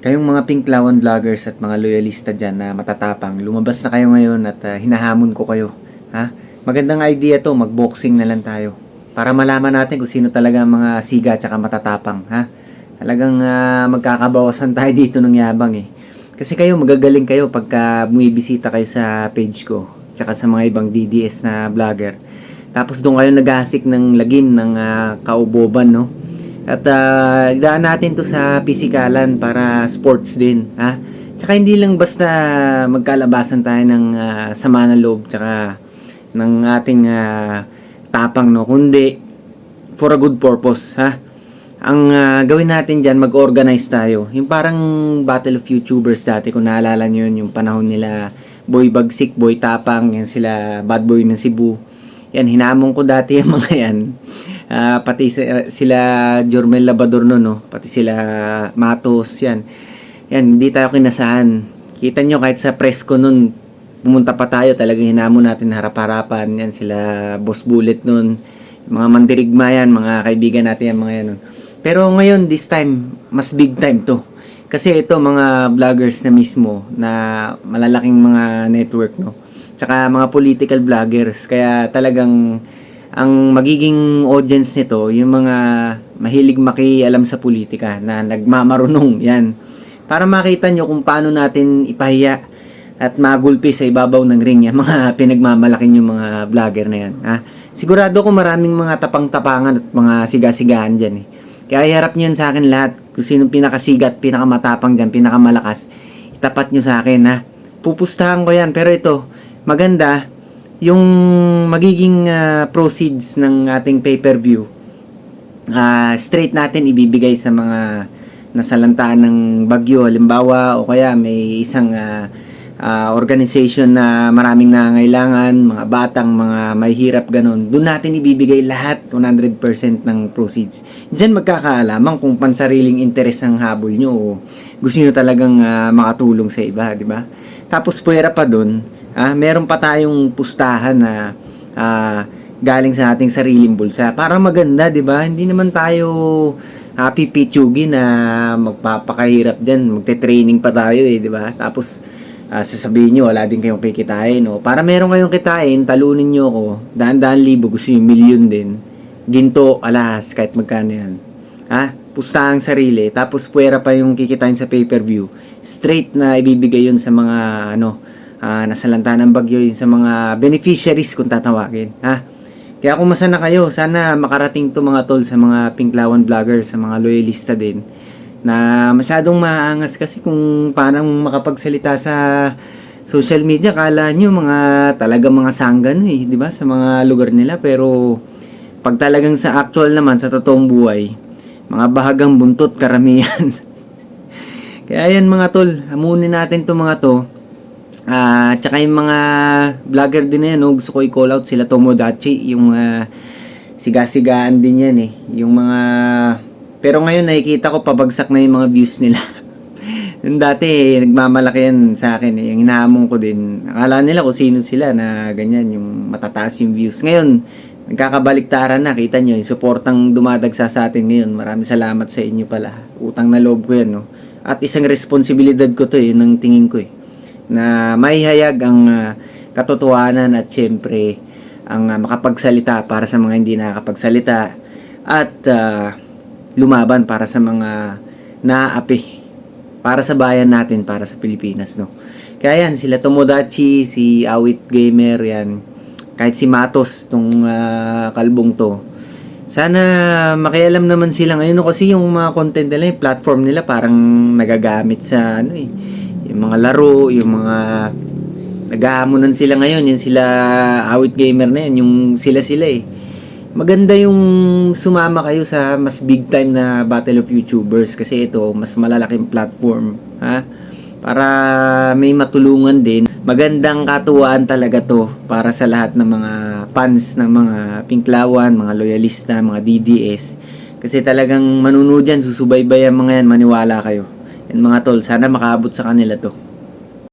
Kayong mga Pinklawan vloggers at mga loyalista dyan na matatapang, lumabas na kayo ngayon at hinahamon ko kayo. Ha? Magandang idea to, magboxing na lang tayo. Para malaman natin kung sino talaga ang mga siga at matatapang. Ha? Talagang magkakabawasan tayo dito ng yabang eh. Kasi kayo, magagaling kayo pagka bumibisita kayo sa page ko. Tsaka sa mga ibang DDS na vlogger. Tapos doon kayo nag-asik ng lagim ng kauboban, no? At idaan natin to sa pisikalan para sports din, ha? Tsaka hindi lang basta magkalabasan tayo ng sama ng loob tsaka ng ating tapang, no, kundi for a good purpose, ha? Ang gawin natin diyan, mag-organize tayo. Yung parang Battle of YouTubers dati, kung naalala niyo yun, yung panahon nila Boy Bagsik, Boy Tapang, yan sila Bad Boy ng Cebu. Yan, hinamon ko dati yung mga yan. Pati sila Jormel Labador no, pati sila Matos, yan. Yan, hindi tayo kinasahan. Kita nyo, kahit sa press ko nun, pumunta pa tayo, talagang hinamon natin harap-harapan. Yan, sila Boss Bullet nun. Mga mandirigma yan, mga kaibigan natin yan, mga yan nun. Pero ngayon, this time, mas big time to. Kasi ito, mga vloggers na mismo, na malalaking mga network, no. Tsaka mga political vloggers. Kaya talagang ang magiging audience nito, yung mga mahilig makialam sa politika, na nagmamarunong, yan. Para makita nyo kung paano natin ipahiya at magulpi sa ibabaw ng ring yan, mga pinagmamalaking yung mga vlogger na yan. Ha? Sigurado ko maraming mga tapang-tapangan at mga siga-sigaan dyan eh. Kaya iharap nyo yan sa akin lahat. Kung sinong pinakasigat, pinakamatapang dyan, pinakamalakas, itapat nyo sa akin, ha. Pupustahan ko yan. Pero ito, maganda, yung magiging proceeds ng ating pay-per-view, straight natin ibibigay sa mga nasalantaan ng bagyo, halimbawa, o kaya may isang organization na maraming nangangailangan, mga batang, mga may hirap, ganun. Doon natin ibibigay lahat, 100% ng proceeds. Diyan magkakaalaman kung pansariling interes ang habol nyo o gusto nyo talagang makatulong sa iba, di ba? Tapos puwera pa doon, meron pa tayong pustahan na galing sa ating sariling bulsa. Para maganda, di ba? Hindi naman tayo pipitsugin na magpapakahirap dyan. Magte-training pa tayo eh, di ba? Tapos sasabihin nyo, wala din kayong kikitain. No? Para meron kayong kitain, talunin nyo ako. Daan-daan libo, gusto nyo milyon din. Ginto, alas, kahit magkano yan. Pustahang sarili. Tapos puwera pa yung kikitain sa pay-per-view. Straight na ibibigay yun sa mga nasalanta ng bagyo, yun sa mga beneficiaries kung tatawagin. Kaya kung masana kayo, sana makarating to mga tol sa mga Pinklawan vloggers, sa mga loyalista din, na masyadong maangas kasi kung parang makapagsalita sa social media, kala nyo mga talagang mga sanggan eh, di ba, sa mga lugar nila. Pero pag talagang sa actual naman, sa totoong buhay, mga bahagang buntot karamihan. Kaya yan mga tol, hamunin natin to mga to. Tsaka yung mga vlogger din na yan, no? Gusto ko i-call out sila Tomodachi, yung siga-sigaan din yan eh, yung mga. Pero ngayon nakikita ko pabagsak na yung mga views nila. Yung dati nagmamalaki yan sa akin eh, yung hinahamon ko din. Akala nila kung sino sila na ganyan, yung matataas yung views. Ngayon, nagkakabaliktaran na, kita nyo, yung suportang dumadagsa sa atin ngayon. Maraming salamat sa inyo pala. Utang na loob ko yan, no? At isang responsibilidad ko to, yun ang tingin ko eh. Na maihayag ang katotohanan at syempre ang makapagsalita para sa mga hindi nakakapagsalita. At lumaban para sa mga naaapi, para sa bayan natin, para sa Pilipinas, no. Kaya yan, sila Tomodachi, si Awit Gamer, yan, kahit si Matos, tong kalbong to, sana makialam naman sila ngayon, no, kasi yung mga content nila, yung platform nila parang nagagamit sa yung mga laro, yung mga nag-aamunan sila ngayon, yan sila Awit Gamer na yan, yung sila eh. Maganda yung sumama kayo sa mas big time na Battle of YouTubers kasi ito mas malalaking platform, para may matulungan din. Magandang katuwaan talaga to para sa lahat ng mga fans ng mga Pinklawan, mga loyalista, mga DDS, kasi talagang manunood yan, susubaybay ang mga yan, maniwala kayo. Yan mga tol, sana makaabot sa kanila to.